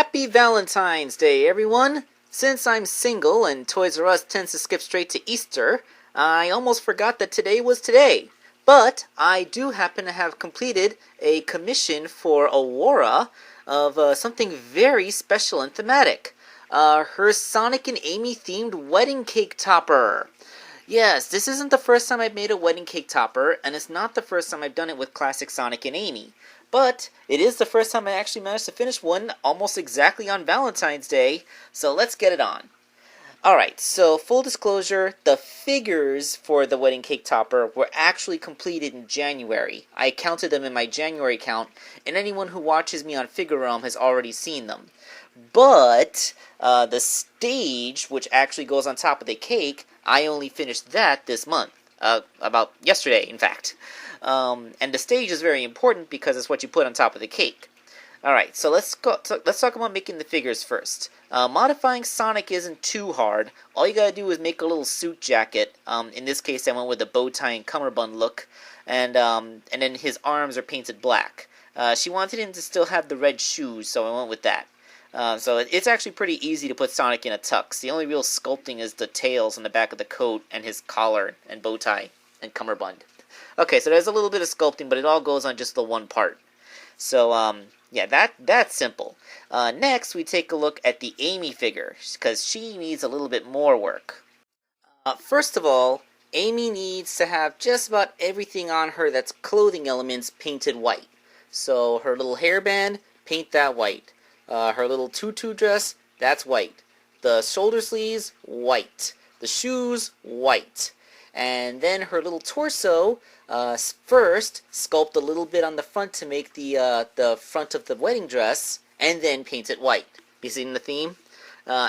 Happy Valentine's Day, everyone! Since I'm single and Toys R Us tends to skip straight to Easter, I almost forgot that today was today. But I do happen to have completed a commission for Aurora of something very special and thematic. Her Sonic and Amy themed wedding cake topper. Yes, this isn't the first time I've made a wedding cake topper, and it's not the first time I've done it with classic Sonic and Amy. But it is the first time I actually managed to finish one almost exactly on Valentine's Day, so let's get it on. Alright, so full disclosure, the figures for the wedding cake topper were actually completed in January. I counted them in my January count, and anyone who watches me on Figure Realm has already seen them. But the stage, which actually goes on top of the cake, I only finished that this month. About yesterday, in fact. And the stage is very important because it's what you put on top of the cake. Alright, so let's talk about making the figures first. Modifying Sonic isn't too hard. All you gotta do is make a little suit jacket. In this case, I went with a bow tie and cummerbund look. And then his arms are painted black. She wanted him to still have the red shoes, so I went with that. So it's actually pretty easy to put Sonic in a tux. The only real sculpting is the tails on the back of the coat and his collar and bow tie and cummerbund. Okay, so there's a little bit of sculpting, but it all goes on just the one part. So, yeah, that's simple. Next, we take a look at the Amy figure, because she needs a little bit more work. First of all, Amy needs to have just about everything on her that's clothing elements painted white. So, her little hairband, paint that white. Her little tutu dress, that's white. The shoulder sleeves, white. The shoes, white. And then her little torso, first sculpt a little bit on the front to make the front of the wedding dress, and then paint it white. You seeing the theme?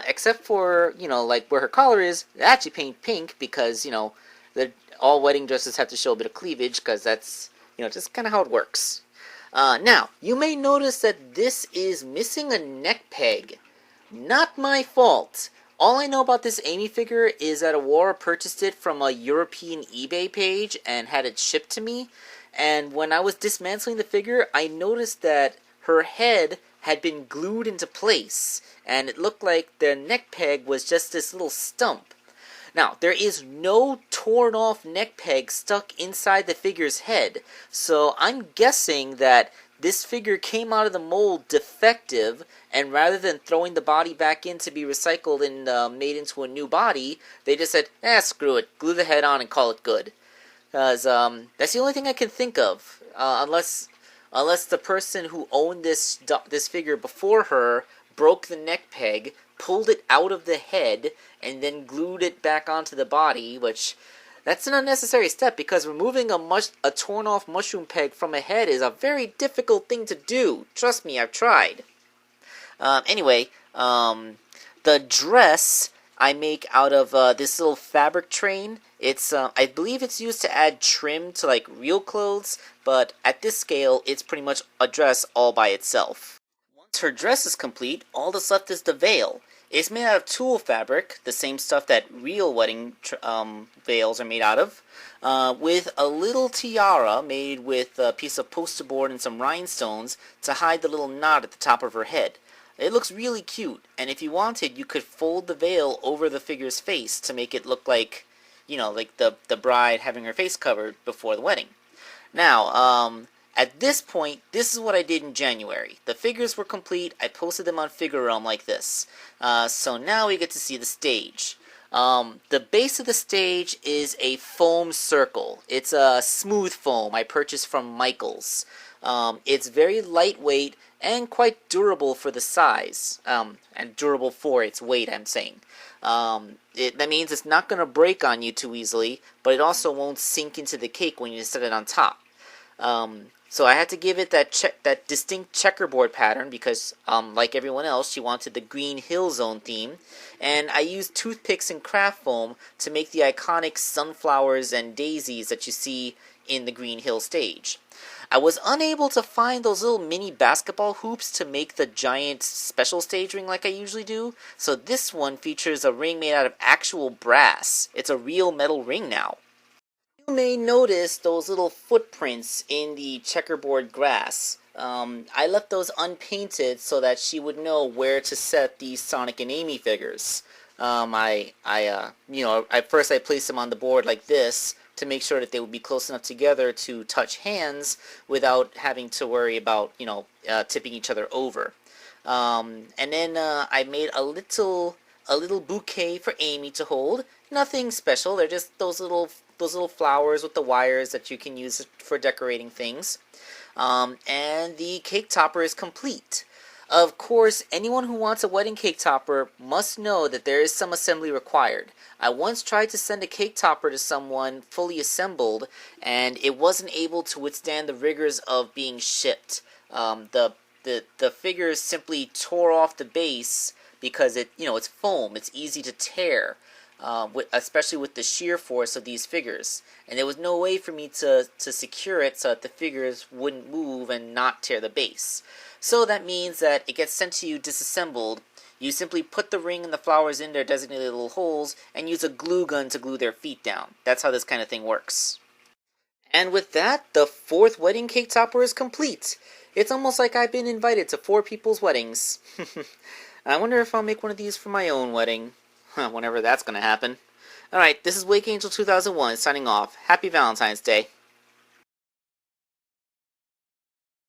Except for, like where her collar is, actually paint pink because, all wedding dresses have to show a bit of cleavage because that's, just kind of how it works. Now, you may notice that this is missing a neck peg. Not my fault. All I know about this Amy figure is that Aurora purchased it from a European eBay page and had it shipped to me. And when I was dismantling the figure, I noticed that her head had been glued into place. And it looked like the neck peg was just this little stump. Now, there is no torn off neck peg stuck inside the figure's head. So I'm guessing that this figure came out of the mold defective, and rather than throwing the body back in to be recycled and made into a new body, they just said, screw it, glue the head on and call it good. Because that's the only thing I can think of, unless the person who owned this figure before her broke the neck peg, pulled it out of the head, and then glued it back onto the body, which... that's an unnecessary step because removing a torn off mushroom peg from a head is a very difficult thing to do. Trust me, I've tried. Anyway, the dress I make out of this little fabric train. It's I believe it's used to add trim to like real clothes, but at this scale, it's pretty much a dress all by itself. Once her dress is complete, all that's left is the veil. It's made out of tulle fabric, the same stuff that real wedding veils are made out of, with a little tiara made with a piece of poster board and some rhinestones to hide the little knot at the top of her head. It looks really cute, and if you wanted, you could fold the veil over the figure's face to make it look like, like the bride having her face covered before the wedding. Now, at this point, this is what I did in January. The figures were complete. I posted them on Figure Realm like this. So now we get to see the stage. The base of the stage is a foam circle. It's a smooth foam I purchased from Michaels. It's very lightweight and quite durable for the size. And durable for its weight, I'm saying. That means it's not going to break on you too easily, but it also won't sink into the cake when you set it on top. So I had to give it that distinct checkerboard pattern because, like everyone else, she wanted the Green Hill Zone theme. And I used toothpicks and craft foam to make the iconic sunflowers and daisies that you see in the Green Hill stage. I was unable to find those little mini basketball hoops to make the giant special stage ring like I usually do. So this one features a ring made out of actual brass. It's a real metal ring now. You may notice those little footprints in the checkerboard grass. I left those unpainted so that she would know where to set these Sonic and Amy figures. At first I placed them on the board like this to make sure that they would be close enough together to touch hands without having to worry about, tipping each other over. And then I made a little bouquet for Amy to hold. Nothing special. They're just those little flowers with the wires that you can use for decorating things. And the cake topper is complete. Of course, anyone who wants a wedding cake topper must know that there is some assembly required. I once tried to send a cake topper to someone fully assembled, and it wasn't able to withstand the rigors of being shipped. The figures simply tore off the base because it's foam. It's easy to tear. Especially with the shear force of these figures. And there was no way for me to secure it so that the figures wouldn't move and not tear the base. So that means that it gets sent to you disassembled. You simply put the ring and the flowers in their designated little holes and use a glue gun to glue their feet down. That's how this kind of thing works. And with that, the 4th wedding cake topper is complete. It's almost like I've been invited to 4 people's weddings. I wonder if I'll make one of these for my own wedding. Whenever that's going to happen. Alright, this is Wake Angel 2001 signing off. Happy Valentine's Day.